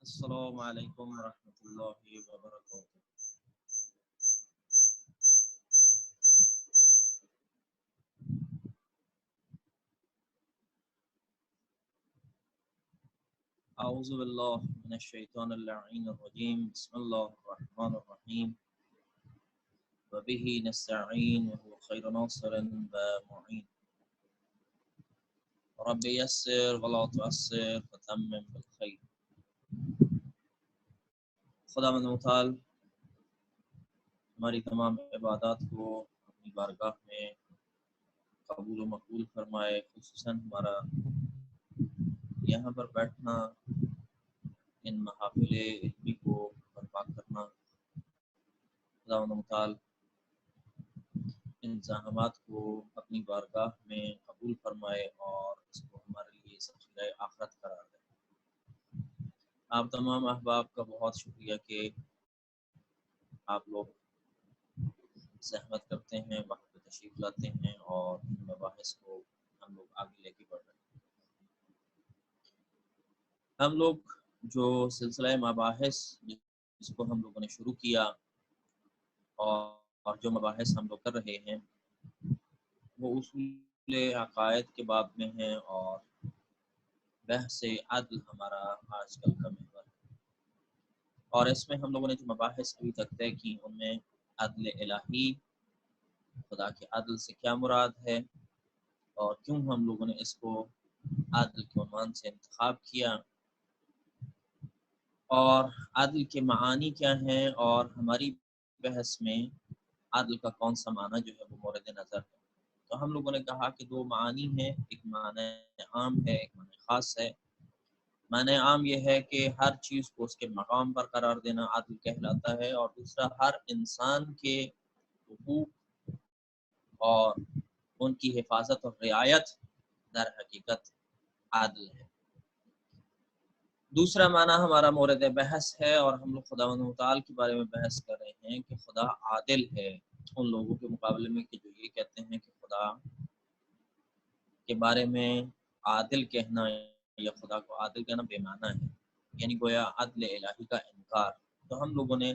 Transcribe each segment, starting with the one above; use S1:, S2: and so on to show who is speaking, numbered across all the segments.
S1: السلام علیکم ورحمۃ اللہ وبرکاتہ۔ اعوذ باللہ من الشیطان اللعین الرجیم، بسم اللہ الرحمن الرحیم، وبہ نستعین وهو خیر ناصر ومعین، رب یسر ولا تعسر وتمم بالخیر۔ خداوند متعال ہماری تمام عبادات کو اپنی بارگاہ میں قبول و مقبول فرمائے، خصوصاً ہمارا یہاں پر بیٹھنا، ان محافل علمی کو برپا کرنا، خداوند متعال ان زحمات کو اپنی بارگاہ میں قبول فرمائے اور اس کو ہمارے لیے ذخیرہ آخرت قرار دے۔ آپ تمام احباب کا بہت شکریہ کہ آپ لوگ زحمت کرتے ہیں، وقت پہ تشریف لاتے ہیں اور ان مباحث کو ہم لوگ آگے لے کے بڑھ رہے ہیں۔ ہم لوگ جو سلسلہ مباحث جس کو ہم لوگوں نے شروع کیا اور جو مباحث ہم لوگ کر رہے ہیں وہ اصول عقائد کے باب میں ہیں، اور بحث عدل ہمارا آج کل کا محور ہے۔ اور اس میں ہم لوگوں نے جو مباحث ابھی تک طے کی ان میں عدل الہی، خدا کے عدل سے کیا مراد ہے اور کیوں ہم لوگوں نے اس کو عدل کے عنوان سے انتخاب کیا، اور عدل کے معانی کیا ہیں، اور ہماری بحث میں عدل کا کون سا معنی جو ہے وہ مورد نظر ہے۔ تو ہم لوگوں نے کہا کہ دو معانی ہیں، ایک معنی عام ہے، ایک معنی خاص ہے۔ معنی عام یہ ہے کہ ہر چیز کو اس کے مقام پر قرار دینا عدل کہلاتا ہے، اور دوسرا ہر انسان کے حقوق اور ان کی حفاظت اور رعایت در حقیقت عدل ہے۔ دوسرا معنی ہمارا مورد بحث ہے، اور ہم لوگ خداوند متعال کے بارے میں بحث کر رہے ہیں کہ خدا عادل ہے ان لوگوں کے مقابلے میں کہ جو یہ کہتے ہیں کہ خدا کے بارے میں عادل کہنا یا خدا کو عادل کہنا بے معنی ہے، یعنی گویا عدل الہی کا انکار۔ تو ہم لوگوں نے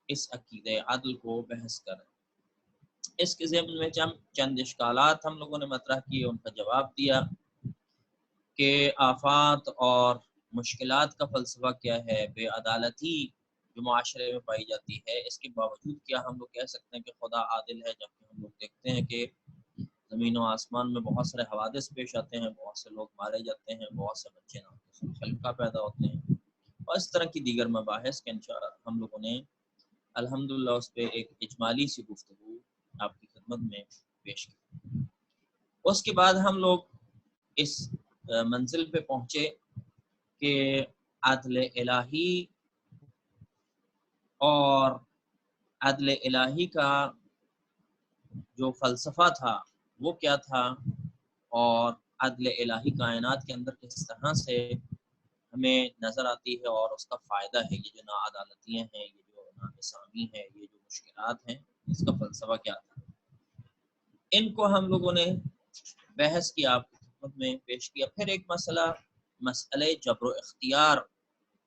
S1: اس عقیدہ عدل کو بحث کر رہے ہیں۔ اس کے ضمن میں چند اشکالات ہم لوگوں نے مطرح کیے، ان کا جواب دیا کہ آفات اور مشکلات کا فلسفہ کیا ہے، بے عدالتی جو معاشرے میں پائی جاتی ہے، اس کے باوجود کیا ہم لوگ کہہ سکتے ہیں کہ خدا عادل ہے، جبکہ ہم لوگ دیکھتے ہیں کہ زمین و آسمان میں بہت سارے حوادث پیش آتے ہیں، بہت سے لوگ مارے جاتے ہیں، بہت سے بچے ناقص خلقہ پیدا ہوتے ہیں، اور اس طرح کی دیگر مباحث کے انشاءاللہ ہم لوگوں نے الحمدللہ اس پہ ایک اجمالی سی گفتگو آپ کی خدمت میں پیش کی۔ اس کے بعد ہم لوگ اس منزل پہ پہنچے کہ عدل الہی اور عدل الہی کا جو فلسفہ تھا وہ کیا تھا، اور عدل الہی کائنات کے اندر کس طرح سے ہمیں نظر آتی ہے اور اس کا فائدہ ہے۔ یہ جو ناعدالتیاں ہیں، یہ جو ناانصافی ہے، یہ جو مشکلات ہیں، اس کا فلسفہ کیا تھا، ان کو ہم لوگوں نے بحث کی، آپ کی خدمت میں پیش کیا۔ پھر ایک مسئلہ جبر و اختیار،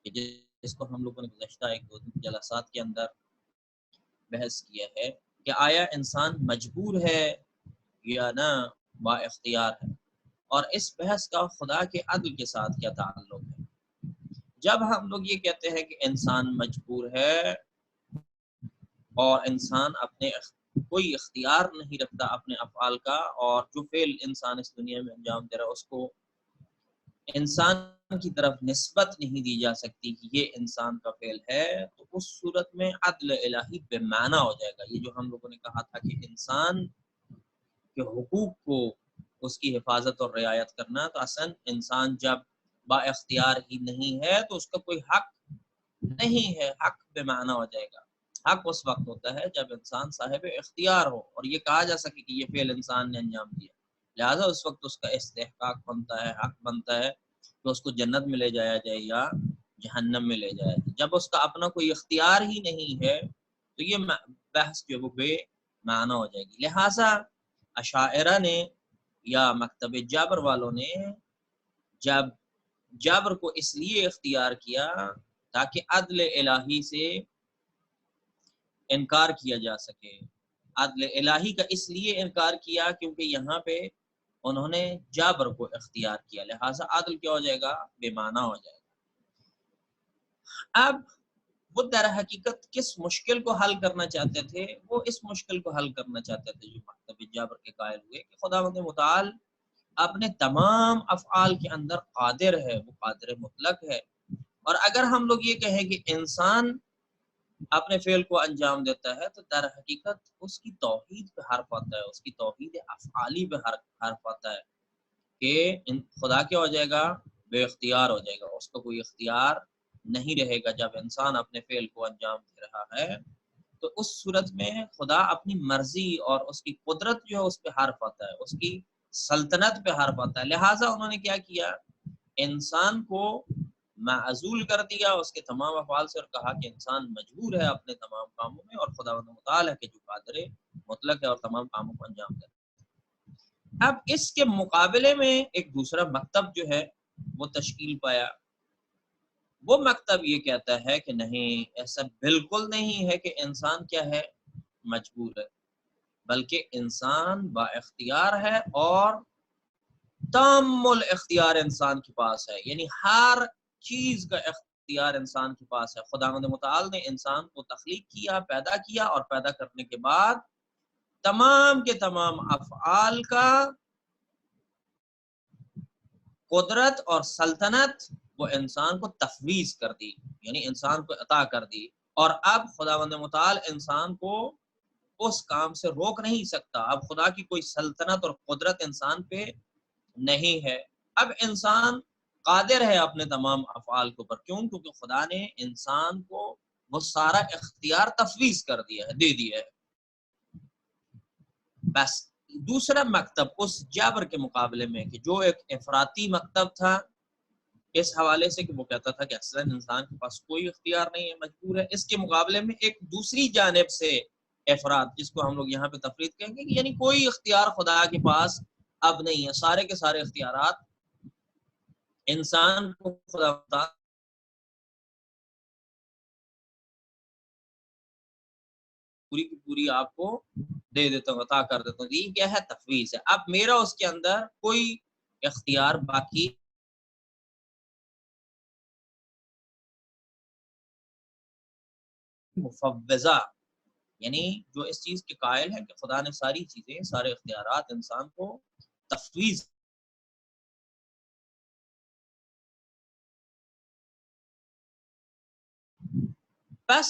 S1: جس کو ہم لوگوں نے گزشتہ ایک دو جلسات کے اندر بحث کیا ہے کہ آیا انسان مجبور ہے یا نہ با اختیار ہے، اور اس بحث کا خدا کے عدل کے ساتھ کیا تعلق ہے۔ جب ہم لوگ یہ کہتے ہیں کہ انسان مجبور ہے اور انسان اپنے کوئی اختیار نہیں رکھتا اپنے افعال کا، اور جو فعل انسان اس دنیا میں انجام دے رہا ہے اس کو انسان کی طرف نسبت نہیں دی جا سکتی کہ یہ انسان کا فعل ہے، تو اس صورت میں عدل الہی بے معنی ہو جائے گا۔ یہ جو ہم لوگوں نے کہا تھا کہ انسان کے حقوق کو اس کی حفاظت اور رعایت کرنا، تو اصلا انسان جب با اختیار ہی نہیں ہے تو اس کا کوئی حق نہیں ہے، حق بے معنی ہو جائے گا۔ حق اس وقت ہوتا ہے جب انسان صاحب اختیار ہو اور یہ کہا جا سکے کہ یہ فعل انسان نے انجام دیا، لہذا اس وقت اس کا استحقاق بنتا ہے، حق بنتا ہے کہ اس کو جنت میں لے جایا جائے یا جہنم میں لے جایا جائے۔ جب اس کا اپنا کوئی اختیار ہی نہیں ہے تو یہ بحث جو وہ بے معنی ہو جائے گی۔ لہذا اشاعرہ نے یا مکتب جبر والوں نے جب جبر کو اس لیے اختیار کیا تاکہ عدل الہی سے انکار کیا جا سکے۔ عدل الہی کا اس لیے انکار کیا کیونکہ یہاں پہ انہوں نے جبر کو اختیار کیا، لہٰذا عدل کیا ہو جائے گا؟ بے معنی ہو جائے گا۔ اب وہ در حقیقت کس مشکل کو حل کرنا چاہتے تھے؟ وہ اس مشکل کو حل کرنا چاہتے تھے جو مکتب جبر کے قائل ہوئے کہ خداوند متعال اپنے تمام افعال کے اندر قادر ہے، وہ قادر مطلق ہے، اور اگر ہم لوگ یہ کہیں کہ انسان اپنے فعل کو انجام دیتا ہے تو در حقیقت اس کی توحید پہ حرف آتا ہے، اس کی توحید افعالی پہ حرف آتا ہے کہ خدا کیا ہو جائے گا؟ بے اختیار ہو جائے گا، اس کا کوئی اختیار نہیں رہے گا جب انسان اپنے فعل کو انجام دے رہا ہے۔ تو اس صورت میں خدا اپنی مرضی اور اس کی قدرت جو ہے اس پہ حرف آتا ہے، اس کی سلطنت پہ حرف آتا ہے، لہٰذا انہوں نے کیا کیا؟ انسان کو معزول کر دیا اس کے تمام افعال سے اور کہا کہ انسان مجبور ہے اپنے تمام کاموں میں، اور خداوند متعال ہے کہ جو قادر مطلق ہے اور تمام کاموں کو انجام دیتا ہے۔ اب اس کے مقابلے میں ایک دوسرا مکتب جو ہے وہ تشکیل پایا۔ وہ مکتب یہ کہتا ہے کہ نہیں، ایسا بالکل نہیں ہے کہ انسان کیا ہے؟ مجبور ہے، بلکہ انسان با اختیار ہے اور تام الاختیار انسان کے پاس ہے، یعنی ہر چیز کا اختیار انسان کے پاس ہے۔ خداوند متعال نے انسان کو تخلیق کیا، پیدا کیا، اور پیدا کرنے کے بعد تمام کے تمام افعال کا قدرت اور سلطنت وہ انسان کو تفویض کر دی، یعنی انسان کو عطا کر دی، اور اب خداوند متعال انسان کو اس کام سے روک نہیں سکتا۔ اب خدا کی کوئی سلطنت اور قدرت انسان پہ نہیں ہے۔ اب انسان قادر ہے اپنے تمام افعال کے اوپر، کیوں؟ کیونکہ خدا نے انسان کو وہ سارا اختیار تفویض کر دیا ہے، دے دیا ہے۔ بس دوسرا مکتب اس جبر کے مقابلے میں کہ جو ایک افراطی مکتب تھا اس حوالے سے کہ وہ کہتا تھا کہ اصلاً انسان کے پاس کوئی اختیار نہیں ہے، مجبور ہے، اس کے مقابلے میں ایک دوسری جانب سے افراد، جس کو ہم لوگ یہاں پہ تفرید کہیں گے، یعنی کوئی اختیار خدا کے پاس اب نہیں ہے، سارے کے سارے اختیارات انسان کو خدا پوری کی پوری آپ کو دے دیتا ہوں، عطا کر دیتا ہوں۔ یہ کیا ہے؟ تفویض ہے۔ اب میرا اس کے اندر کوئی اختیار باقی مفوضہ، یعنی جو اس چیز کے قائل ہے کہ خدا نے ساری چیزیں، سارے اختیارات انسان کو تفویض۔ بس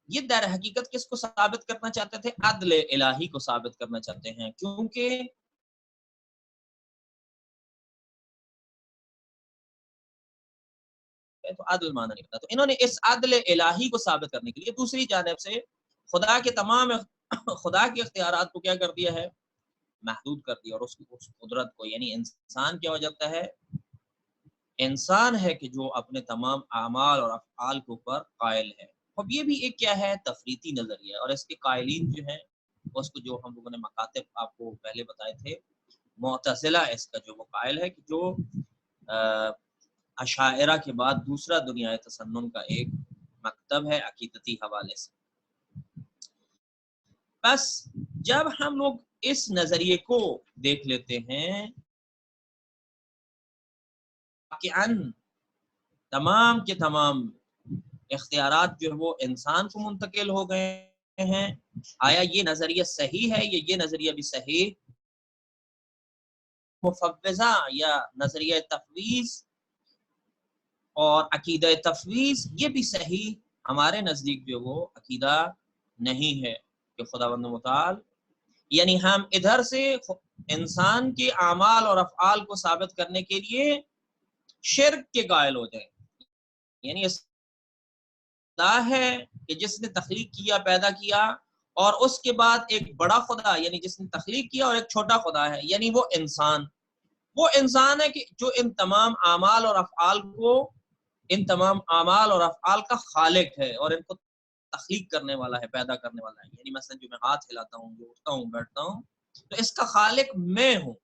S1: یہ در حقیقت کس کو ثابت کرنا چاہتے تھے؟ عدل الہی کو ثابت کرنا چاہتے ہیں، کیونکہ تو عدل مانا نہیں ہوتا، تو انہوں نے اس عدل الہی کو ثابت کرنے کے لیے دوسری جانب سے خدا کے تمام خدا کے اختیارات کو کیا کر دیا ہے؟ محدود کر دیا، اور اس قدرت کو، یعنی انسان کیا ہو جاتا ہے؟ انسان ہے کہ جو اپنے تمام اعمال اور افعال کے اوپر قائل ہے۔ اب یہ بھی ایک کیا ہے؟ تفریطی نظریہ ہے، اور اس کے قائلین جو ہیں اس کو جو ہم لوگوں نے مکاتب آپ کو پہلے بتائے تھے، معتزلہ اس کا جو وہ قائل ہے کہ جو اشاعرہ کے بعد دوسرا دنیا تسنن کا ایک مکتب ہے عقیدتی حوالے سے۔ بس جب ہم لوگ اس نظریے کو دیکھ لیتے ہیں کہ تمام کے تمام اختیارات جو ہے وہ انسان کو منتقل ہو گئے ہیں، آیا یہ نظریہ صحیح ہے؟ یہ نظریہ بھی صحیح مفوضہ یا نظریہ تفویض اور عقیدہ تفویض، یہ بھی صحیح ہمارے نزدیک جو وہ عقیدہ نہیں ہے کہ خداوند متعال، یعنی ہم ادھر سے انسان کے اعمال اور افعال کو ثابت کرنے کے لیے شرک کے قائل ہو جائیں، یعنی خدا ہے کہ جس نے تخلیق کیا، پیدا کیا، اور اس کے بعد ایک بڑا خدا یعنی جس نے تخلیق کیا، اور ایک چھوٹا خدا ہے یعنی وہ انسان ہے کہ جو ان تمام اعمال اور افعال کو، ان تمام اعمال اور افعال کا خالق ہے اور ان کو تخلیق کرنے والا ہے، پیدا کرنے والا ہے، یعنی مثلا جو میں ہاتھ ہلاتا ہوں، جو اٹھتا ہوں، بیٹھتا ہوں، تو اس کا خالق میں ہوں۔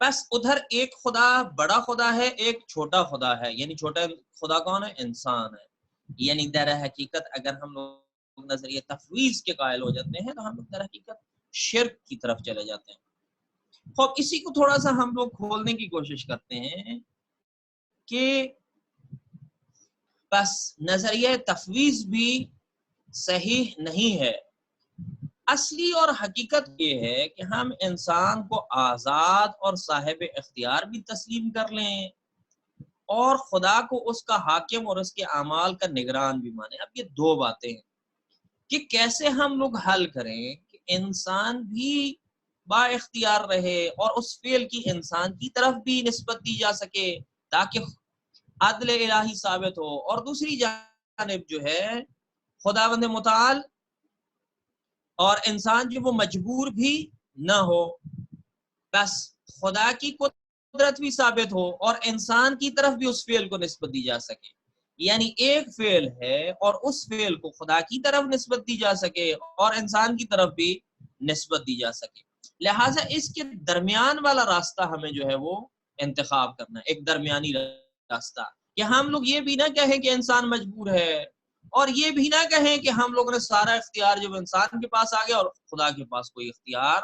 S1: بس ادھر ایک خدا بڑا خدا ہے، ایک چھوٹا خدا ہے، یعنی چھوٹا خدا کون ہے؟ انسان ہے. یعنی در حقیقت اگر ہم لوگ نظریہ تفویض کے قائل ہو جاتے ہیں تو ہم لوگ در حقیقت شرک کی طرف چلے جاتے ہیں. خوب اسی کو تھوڑا سا ہم لوگ کھولنے کی کوشش کرتے ہیں کہ بس نظریہ تفویض بھی صحیح نہیں ہے. اصلی اور حقیقت یہ ہے کہ ہم انسان کو آزاد اور صاحب اختیار بھی تسلیم کر لیں اور خدا کو اس کا حاکم اور اس کے اعمال کا نگران بھی مانیں. اب یہ دو باتیں ہیں کہ کیسے ہم لوگ حل کریں کہ انسان بھی با اختیار رہے اور اس فعل کی انسان کی طرف بھی نسبت دی جا سکے تاکہ عدل الہی ثابت ہو، اور دوسری جانب جو ہے خداوند متعال اور انسان جو وہ مجبور بھی نہ ہو، بس خدا کی قدرت بھی ثابت ہو اور انسان کی طرف بھی اس فعل کو نسبت دی جا سکے. یعنی ایک فعل ہے اور اس فعل کو خدا کی طرف نسبت دی جا سکے اور انسان کی طرف بھی نسبت دی جا سکے. لہٰذا اس کے درمیان والا راستہ ہمیں جو ہے وہ انتخاب کرنا ہے، ایک درمیانی راستہ، کہ ہم لوگ یہ بھی نہ کہیں کہ انسان مجبور ہے اور یہ بھی نہ کہیں کہ ہم لوگوں نے سارا اختیار جو انسان کے پاس آ گیا اور خدا کے پاس کوئی اختیار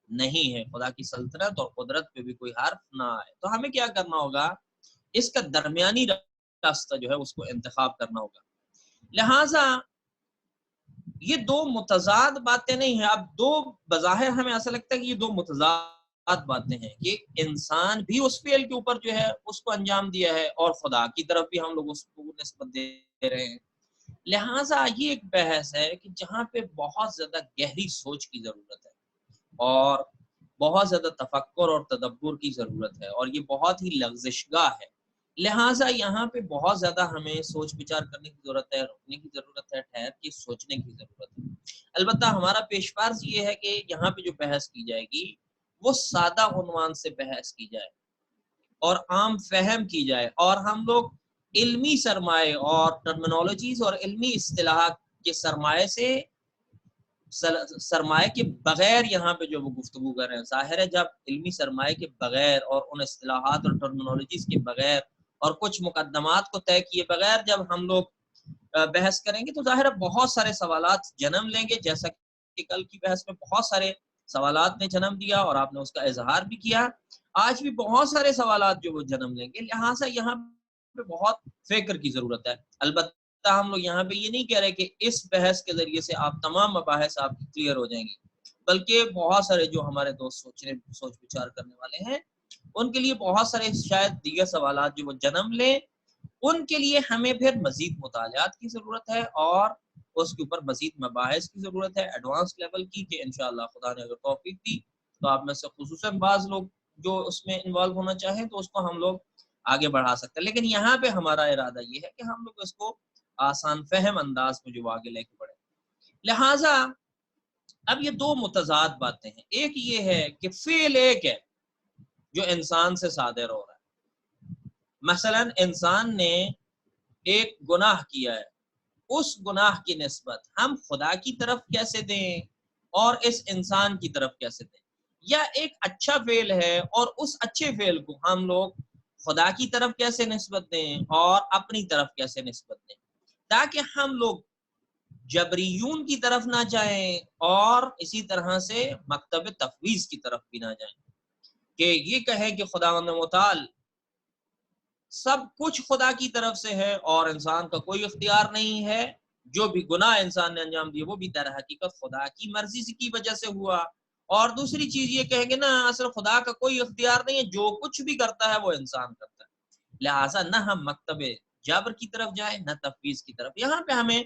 S1: نہیں ہے، خدا کی سلطنت اور قدرت پہ بھی کوئی حرف نہ آئے. تو ہمیں کیا کرنا ہوگا؟ اس کا درمیانی راستہ جو ہے اس کو انتخاب کرنا ہوگا. لہٰذا یہ دو متضاد باتیں نہیں ہیں. اب دو بظاہر ہمیں ایسا لگتا ہے کہ یہ دو متضاد باتیں ہیں کہ انسان بھی اس فعل کے اوپر جو ہے اس کو انجام دیا ہے اور خدا کی طرف بھی ہم لوگ اس کو نسبت دے رہے ہیں. لہٰذا یہ ایک بحث ہے کہ جہاں پہ بہت زیادہ گہری سوچ کی ضرورت ہے اور بہت زیادہ تفکر اور تدبر کی ضرورت ہے اور یہ بہت ہی لغزش گاہ ہے. لہٰذا یہاں پہ بہت زیادہ ہمیں سوچ بچار کرنے کی ضرورت ہے، رکنے کی ضرورت ہے، ٹھہر کے سوچنے کی ضرورت ہے. البتہ ہمارا پیش فرض یہ ہے کہ یہاں پہ جو بحث کی جائے گی وہ سادہ عنوان سے بحث کی جائے اور عام فہم کی جائے اور ہم لوگ علمی سرمائے اور ٹرمینالوجیز اور علمی اصطلاحات کے سرمائے کے بغیر یہاں پہ جو وہ گفتگو کر رہے ہیں. ظاہر ہے جب علمی سرمائے کے بغیر اور ان اصطلاحات اور ٹرمینالوجیز کے بغیر اور کچھ مقدمات کو طے کیے بغیر جب ہم لوگ بحث کریں گے تو ظاہر ہے بہت سارے سوالات جنم لیں گے، جیسا کہ کل کی بحث میں بہت سارے سوالات نے جنم دیا اور آپ نے اس کا اظہار بھی کیا. آج بھی بہت سارے سوالات جو وہ جنم لیں گے. لہٰذا یہاں پہ بہت فکر کی ضرورت ہے. البتہ ہم لوگ یہاں پہ یہ نہیں کہہ رہے کہ اس بحث کے ذریعے سے آپ تمام مباحث آپ کی کلیئر ہو جائیں گی، بلکہ بہت سارے جو ہمارے دوست سوچ وچار کرنے والے ہیں ان کے لیے بہت سارے شاید دیگر سوالات جو وہ جنم لیں، ان کے لیے ہمیں پھر مزید مطالعات کی ضرورت ہے اور اس کے اوپر مزید مباحث کی ضرورت ہے ایڈوانس لیول کی، کہ انشاءاللہ خدا نے اگر توفیق دی تو آپ میں سے خصوصاً بعض لوگ جو اس میں انوالو ہونا چاہیں تو اس کو ہم لوگ آگے بڑھا سکتے ہیں. لیکن یہاں پہ ہمارا ارادہ یہ ہے کہ ہم لوگ اس کو آسان فہم انداز میں جو آگے لے کے بڑھیں. لہٰذا اب یہ دو متضاد باتیں ہیں. ایک یہ ہے کہ فعل ایک ہے جو انسان سے صادر ہو رہا ہے. مثلا انسان نے ایک گناہ کیا ہے، اس گناہ کی نسبت ہم خدا کی طرف کیسے دیں اور اس انسان کی طرف کیسے دیں، یا ایک اچھا فعل ہے اور اس اچھے فعل کو ہم لوگ خدا کی طرف کیسے نسبت دیں اور اپنی طرف کیسے نسبت دیں، تاکہ ہم لوگ جبریون کی طرف نہ جائیں اور اسی طرح سے مکتب تفویض کی طرف بھی نہ جائیں کہ یہ کہیں کہ خداوند متعال سب کچھ خدا کی طرف سے ہے اور انسان کا کوئی اختیار نہیں ہے، جو بھی گناہ انسان نے انجام دیا وہ بھی در حقیقت خدا کی مرضی کی وجہ سے ہوا. اور دوسری چیز یہ کہیں گے نا اصل خدا کا کوئی اختیار نہیں ہے، جو کچھ بھی کرتا ہے وہ انسان کرتا ہے. لہٰذا نہ ہم مکتب جبر کی طرف جائیں نہ تفویض کی طرف. یہاں پہ ہمیں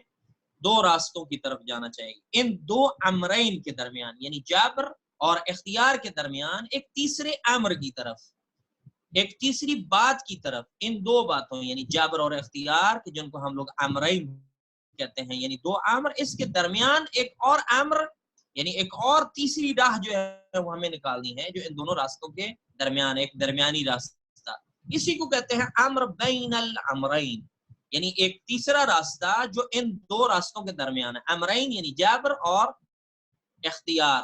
S1: دو راستوں کی طرف جانا چاہیے. ان دو امرین کے درمیان یعنی جبر اور اختیار کے درمیان ایک تیسرے امر کی طرف، ایک تیسری بات کی طرف، ان دو باتوں یعنی جبر اور اختیار کہ جن کو ہم لوگ امرین کہتے ہیں، یعنی دو امر، اس کے درمیان ایک اور امر یعنی ایک اور تیسری راہ جو ہے وہ ہمیں نکالنی ہے، جو ان دونوں راستوں کے درمیان ایک درمیانی راستہ، اسی کو کہتے ہیں امر بین الامرین، یعنی ایک تیسرا راستہ جو ان دو راستوں کے درمیان ہے. امرین یعنی جبر اور اختیار.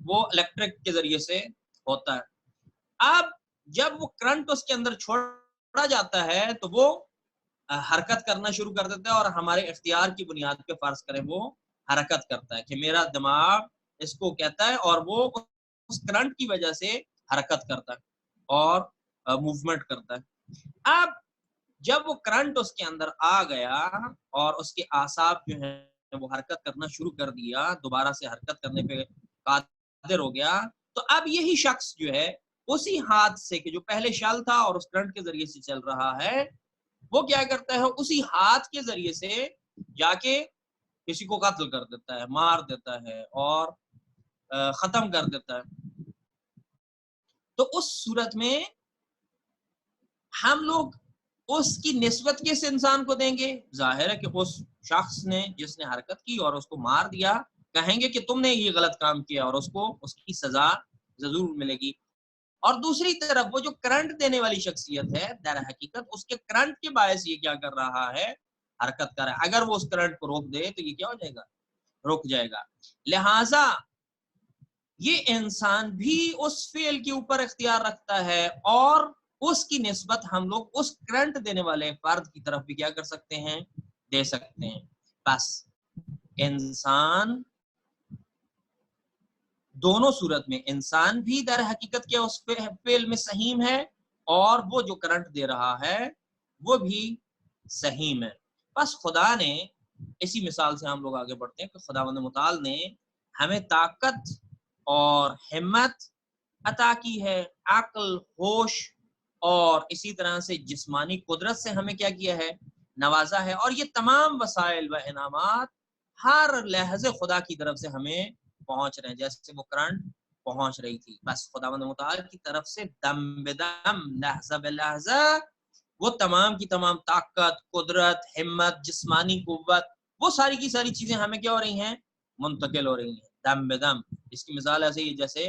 S1: وہ الیکٹرک کے ذریعے سے ہوتا ہے. اب جب وہ کرنٹ اس کے اندر چھوڑا جاتا ہے تو وہ حرکت کرنا شروع کر دیتا ہے اور ہمارے اختیار کی بنیاد پہ فرض کریں وہ حرکت کرتا ہے کہ میرا دماغ اس کو کہتا ہے اور وہ اس کرنٹ کی وجہ سے حرکت کرتا ہے اور موومنٹ کرتا ہے. اب جب وہ کرنٹ اس کے اندر آ گیا اور اس کے اعصاب جو ہیں وہ حرکت کرنا شروع کر دیا، دوبارہ سے حرکت کرنے پہ قادر ہو گیا، تو اب یہی شخص جو ہے اسی ہاتھ سے کہ جو پہلے شل تھا اور اس کرنٹ کے ذریعے سے چل رہا ہے، وہ کیا کرتا ہے اسی ہاتھ کے ذریعے سے جا کے کسی کو قتل کر دیتا ہے، مار دیتا ہے اور ختم کر دیتا ہے. تو اس صورت میں ہم لوگ اس کی نسبت کس انسان کو دیں گے؟ ظاہر ہے کہ اس شخص نے جس نے حرکت کی اور اس کو مار دیا، کہیں گے کہ تم نے یہ غلط کام کیا اور اس کو اس کی سزا ضرور ملے گی. اور دوسری طرف وہ جو کرنٹ دینے والی شخصیت ہے، در حقیقت اس کے کرنٹ کے باعث یہ کیا کر رہا ہے؟ حرکت کر رہا ہے. اگر وہ اس کرنٹ کو روک دے تو یہ کیا ہو جائے گا؟ رک جائے گا. لہذا یہ انسان بھی اس فعل کے اوپر اختیار رکھتا ہے اور اس کی نسبت ہم لوگ اس کرنٹ دینے والے فرد کی طرف بھی کیا کر سکتے ہیں؟ دے سکتے ہیں. بس انسان دونوں صورت میں، انسان بھی در حقیقت کیا اس فعل میں سہیم ہے اور وہ جو کرنٹ دے رہا ہے وہ بھی سہیم ہے. بس خدا نے، اسی مثال سے ہم لوگ آگے بڑھتے ہیں کہ خداوند متعال نے ہمیں طاقت اور ہمت عطا کی ہے، عقل، ہوش اور اسی طرح سے جسمانی قدرت سے ہمیں کیا کیا ہے؟ نوازا ہے. اور یہ تمام وسائل و انعامات ہر لحظے خدا کی طرف سے ہمیں پہنچ رہے ہیں، جیسے وہ کرنٹ پہنچ رہی تھی. بس خداوند متعال کی طرف سے دم بدم، لحظہ بلحظہ وہ تمام کی تمام طاقت، قدرت، ہمت، جسمانی قوت، وہ ساری کی ساری چیزیں ہمیں کیا ہو رہی ہیں؟ منتقل ہو رہی ہیں دم بدم. اس کی مثال ایسے ہی جیسے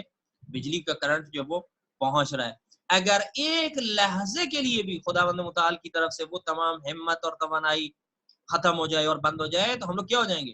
S1: بجلی کا کرنٹ جو وہ پہنچ رہا ہے. اگر ایک لحظے کے لیے بھی خداوند متعال کی طرف سے وہ تمام ہمت اور توانائی ختم ہو جائے اور بند ہو جائے تو ہم لوگ کیا ہو جائیں گے؟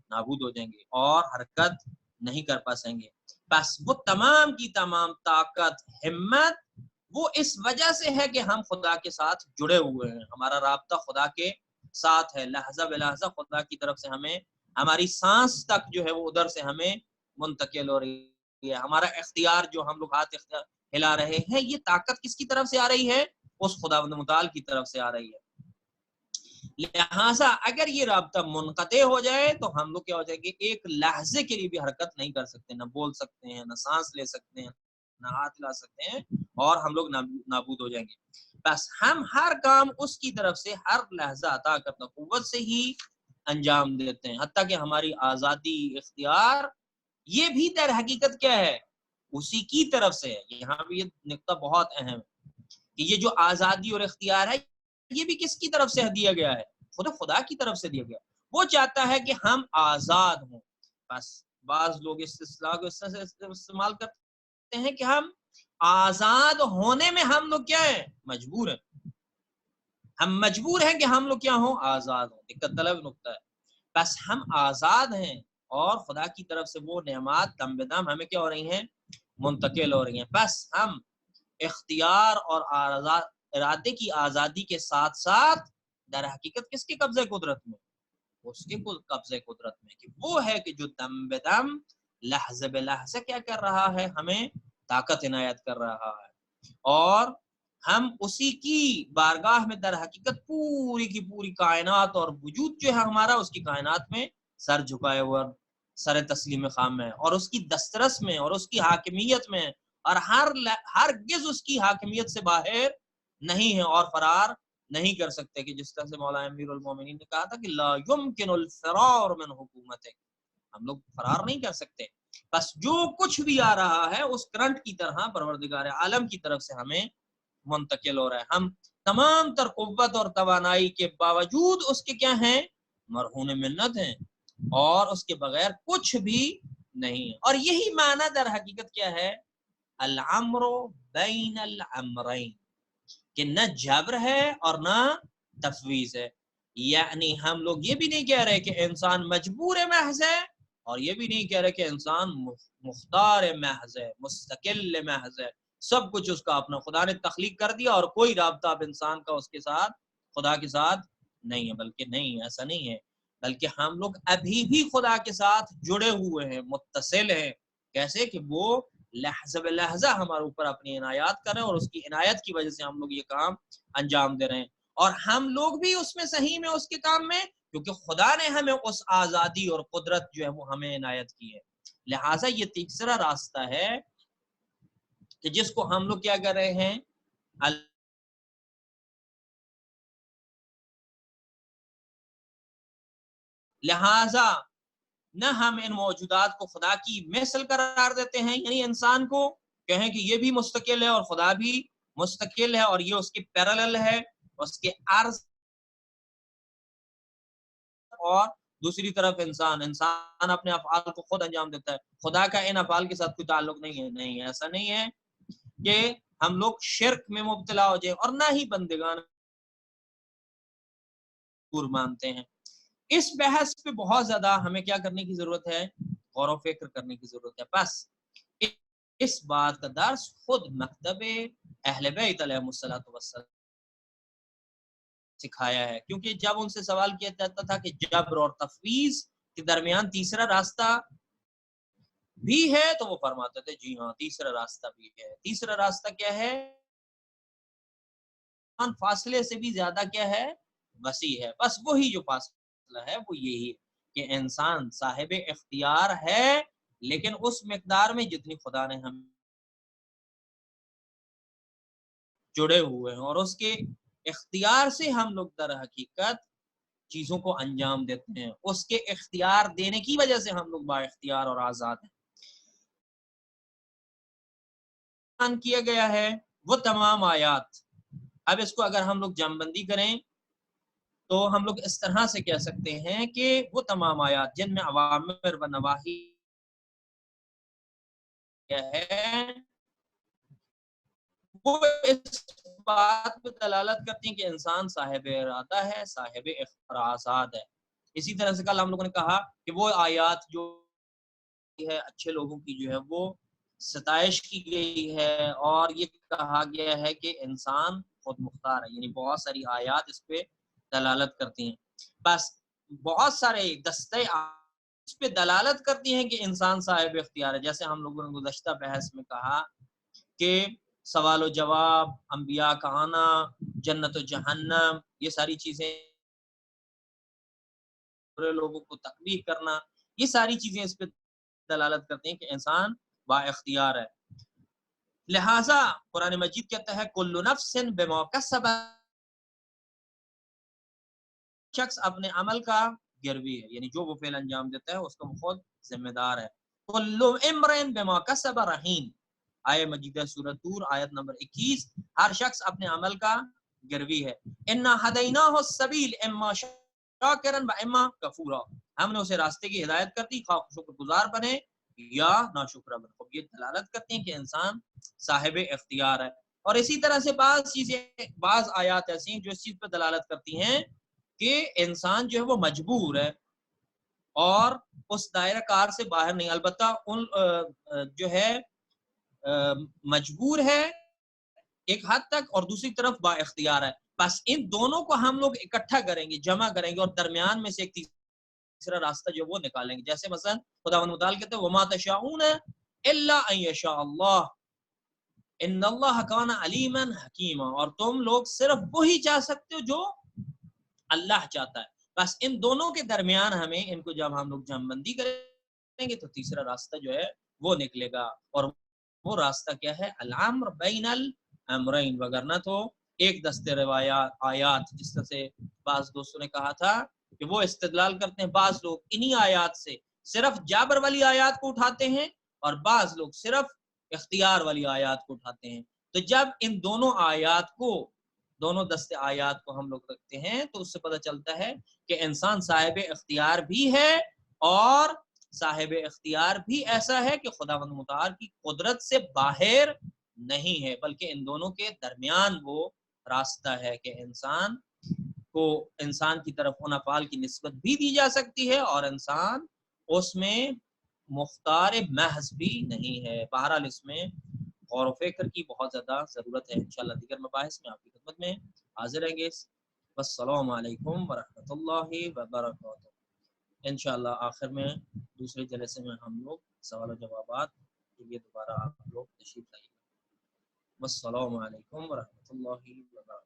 S1: نابود ہو جائیں گے اور حرکت نہیں کر پائیں گے. بس وہ تمام کی تمام طاقت، ہمت وہ اس وجہ سے ہے کہ ہم خدا کے ساتھ جڑے ہوئے ہیں، ہمارا رابطہ خدا کے ساتھ ہے. لحظہ بلحظہ خدا کی طرف سے ہمیں، ہماری سانس تک جو ہے وہ ادھر سے ہمیں منتقل ہو رہی ہے. ہمارا اختیار جو ہم لوگ ہاتھ ہلا رہے ہیں، یہ طاقت کس کی طرف سے آ رہی ہے؟ اس خداوند متعال کی طرف سے آ رہی ہے. لہٰذا اگر یہ رابطہ منقطع ہو جائے تو ہم لوگ کیا ہو جائے گے؟ ایک لحظے کے لیے بھی حرکت نہیں کر سکتے، نہ بول سکتے ہیں، نہ سانس لے سکتے ہیں، نہ ہاتھ لا سکتے ہیں اور ہم لوگ نابود ہو جائیں گے. بس ہم ہر کام اس کی طرف سے ہر لحظہ عطا کرتا قوت سے ہی انجام دیتے ہیں، حتیٰ کہ ہماری آزادی، اختیار، یہ بھی در حقیقت کیا ہے؟ اسی کی طرف سے ہے. یہاں بھی یہ نقطہ بہت اہم ہے کہ یہ جو آزادی اور اختیار ہے یہ بھی کس کی طرف سے دیا گیا ہے؟ خدا کی طرف سے دیا گیا. وہ چاہتا ہے کہ ہم آزاد ہوں. بس بعض لوگ اس اصطلاح کو استعمال کرتے ہیں کہ ہم آزاد ہونے میں ہم لوگ کیا ہیں؟ مجبور ہیں. ہم مجبور ہیں کہ ہم لوگ کیا ہوں؟ آزاد ہوں. دقت طلب نقطہ ہے. بس ہم آزاد ہیں اور خدا کی طرف سے وہ نعمات دم بدم ہمیں کیا ہو رہی ہیں؟ منتقل ہو رہی ہیں. بس ہم اختیار اور ارادے کی آزادی کے ساتھ ساتھ در حقیقت کس کے قبضے قدرت میں؟ اس کے قبضے قدرت میں، کہ وہ ہے کہ جو دم بدم، لحظہ بلحظہ کیا کر رہا ہے؟ ہمیں طاقت عنایت کر رہا ہے. اور ہم اسی کی بارگاہ میں در حقیقت پوری کی پوری کائنات اور وجود جو ہے ہمارا اس کی کائنات میں سر جھکائے ہوا، سر تسلیم خام میں اور اس کی دسترس میں اور اس کی حاکمیت میں، اور ہرگز اس کی حاکمیت سے باہر نہیں ہے اور فرار نہیں کر سکتے. کہ جس طرح سے مولانا امیر المومنین نے کہا تھا کہ لا یمکن الفرار من حکومت، ہم لوگ فرار نہیں کر سکتے. بس جو کچھ بھی آ رہا ہے اس کرنٹ کی طرح پروردگار عالم کی طرف سے ہمیں منتقل ہو رہا ہے. ہم تمام تر قوت اور توانائی کے باوجود اس کے کیا ہیں؟ مرہون منت ہیں اور اس کے بغیر کچھ بھی نہیں. اور یہی معنی در حقیقت کیا ہے؟ الامر بین الامرین، کہ نہ جبر ہے اور نہ تفویض ہے. یعنی ہم لوگ یہ بھی نہیں کہہ رہے کہ انسان مجبور محض ہے اور یہ بھی نہیں کہہ رہے کہ انسان مختار محض ہے، مستقل محض ہے، سب کچھ اس کا اپنا، خدا نے تخلیق کر دیا اور کوئی رابطہ اب انسان کا اس کے ساتھ، خدا کے ساتھ نہیں ہے، بلکہ نہیں، ایسا نہیں ہے، بلکہ ہم لوگ ابھی بھی خدا کے ساتھ جڑے ہوئے ہیں، متصل ہیں۔ کیسے کہ وہ لحظہ بلحظہ ہمارے اوپر اپنی عنایات کر رہے ہیں، اور اس کی عنایت کی وجہ سے ہم لوگ یہ کام انجام دے رہے ہیں، اور ہم لوگ بھی اس میں صحیح میں اس کے کام میں، کیونکہ خدا نے ہمیں اس آزادی اور قدرت جو ہے وہ ہمیں عنایت کی ہے۔ لہٰذا یہ تیسرا راستہ ہے کہ جس کو ہم لوگ کیا کر رہے ہیں، لہٰذا نہ ہم ان موجودات کو خدا کی مثل قرار دیتے ہیں، یعنی انسان کو کہیں کہ یہ بھی مستقل ہے اور خدا بھی مستقل ہے اور یہ اس کے پیرالل ہے، اس کے عرض، اور دوسری طرف انسان اپنے افعال کو خود انجام دیتا ہے، خدا کا ان افعال کے ساتھ کوئی تعلق نہیں ہے۔ نہیں، ایسا نہیں ہے کہ ہم لوگ شرک میں مبتلا ہو جائیں، اور نہ ہی بندگان مانتے ہیں۔ اس بحث پہ بہت زیادہ ہمیں کیا کرنے کی ضرورت ہے، غور و فکر کرنے کی ضرورت ہے۔ بس اس بات کا درس خود مکتب اہل بیت علیہ السلام سکھایا ہے، کیونکہ جب ان سے سوال کیا جاتا تھا کہ جبر اور تفویض کے درمیان تیسرا راستہ بھی ہے، تو وہ فرماتے تھے جی ہاں تیسرا راستہ بھی ہے۔ تیسرا راستہ کیا ہے؟ فاصلے سے بھی زیادہ کیا ہے، وسیع ہے۔ بس وہی جو فاصلہ ہے وہ یہی ہے کہ انسان صاحب اختیار ہے، لیکن اس مقدار میں جتنی خدا نے ہم جڑے ہوئے ہیں، اور اس کے اختیار سے ہم لوگ در حقیقت چیزوں کو انجام دیتے ہیں، اس کے اختیار دینے کی وجہ سے ہم لوگ با اختیار اور آزاد ہیں۔ کیا گیا ہے وہ تمام آیات، اب اس کو اگر ہم لوگ جمع بندی کریں تو ہم لوگ اس طرح سے کہہ سکتے ہیں کہ وہ تمام آیات جن میں اوامر و نواہی ہے، وہ اس بات پہ دلالت کرتی ہیں کہ انسان صاحب ارادہ ہے، صاحب اختیار آزاد ہے۔ اسی طرح سے کل ہم لوگوں نے کہا کہ وہ آیات جو ہے اچھے لوگوں کی جو ہے وہ ستائش کی گئی ہے، اور یہ کہا گیا ہے کہ انسان خود مختار ہے، یعنی بہت ساری آیات اس پہ دلالت کرتی ہیں۔ بس بہت سارے دستے اس پہ دلالت کرتی ہیں کہ انسان صاحب اختیار ہے، جیسے ہم لوگوں نے گزشتہ بحث میں کہا کہ سوال و جواب، انبیاء کا آنا، جنت و جہنم، یہ ساری چیزیں، برے لوگوں کو تقبیح کرنا، یہ ساری چیزیں اس پہ دلالت کرتے ہیں کہ انسان با اختیار ہے۔ لہٰذا قرآن مجید کہتا ہے کل نفس بما کسبت، شخص اپنے عمل کا گروی ہے، یعنی جو وہ فعل انجام دیتا ہے اس کا وہ خود ذمہ دار ہے۔ کل امرئ بما کسب رہین، آیہ مجیدہ سورۃ طور آیت نمبر 21، ہر شخص اپنے عمل کا گروی ہے۔ انا ہدیناہ السبیل اما شاکرا و اما کفورا، ہم نے اسے راستے کی ہدایت کر دی، خواہ شکر گزار بنے یا ناشکرہ بنے۔ خب یہ دلالت کرتے ہیں کہ انسان صاحب اختیار ہے۔ اور اسی طرح سے بعض آیات ایسی ہیں جو اس چیز پر دلالت کرتی ہیں کہ انسان جو ہے وہ مجبور ہے اور اس دائرہ کار سے باہر نہیں، البتہ جو ہے مجبور ہے ایک حد تک، اور دوسری طرف با اختیار ہے۔ بس ان دونوں کو ہم لوگ اکٹھا کریں گے، جمع کریں گے، اور درمیان میں سے ایک تیسرا راستہ جو وہ نکالیں گے۔ جیسے مثلا خداوند متعال کہتے ہیں وما تشاؤون الا ان یشاء اللہ ان اللہ کان علیما حکیما، اور تم لوگ صرف وہی چاہ سکتے ہو جو اللہ چاہتا ہے۔ بس ان دونوں کے درمیان ہمیں ان کو جب ہم لوگ جمع بندی کریں گے تو تیسرا راستہ جو ہے وہ نکلے گا، اور وہ راستہ کیا ہے، الامر بین الامرین، وگرنہ تو ایک دستے روایات آیات، جس طرح سے بعض دوستوں نے کہا تھا کہ وہ استدلال کرتے ہیں، بعض لوگ انہی آیات سے صرف جابر والی آیات کو اٹھاتے ہیں اور بعض لوگ صرف اختیار والی آیات کو اٹھاتے ہیں۔ تو جب ان دونوں آیات کو، دونوں دستے آیات کو ہم لوگ رکھتے ہیں تو اس سے پتہ چلتا ہے کہ انسان صاحب اختیار بھی ہے، اور صاحب اختیار بھی ایسا ہے کہ خداوند متعال کی قدرت سے باہر نہیں ہے، بلکہ ان دونوں کے درمیان وہ راستہ ہے کہ انسان کو انسان کی طرف ان افعال کی نسبت بھی دی جا سکتی ہے، اور انسان اس میں مختار محض بھی نہیں ہے۔ بہرحال اس میں غور و فکر کی بہت زیادہ ضرورت ہے۔ انشاءاللہ دیگر مباحث میں آپ کی خدمت میں حاضر رہیں گے۔ السلام علیکم ورحمۃ اللہ وبرکاتہ۔ انشاءاللہ آخر میں دوسرے جلسے میں ہم لوگ سوال و جوابات کے لیے دوبارہ آپ لوگ تشریف لائیں گے۔ السلام علیکم ورحمۃ اللہ وبرکاتہ۔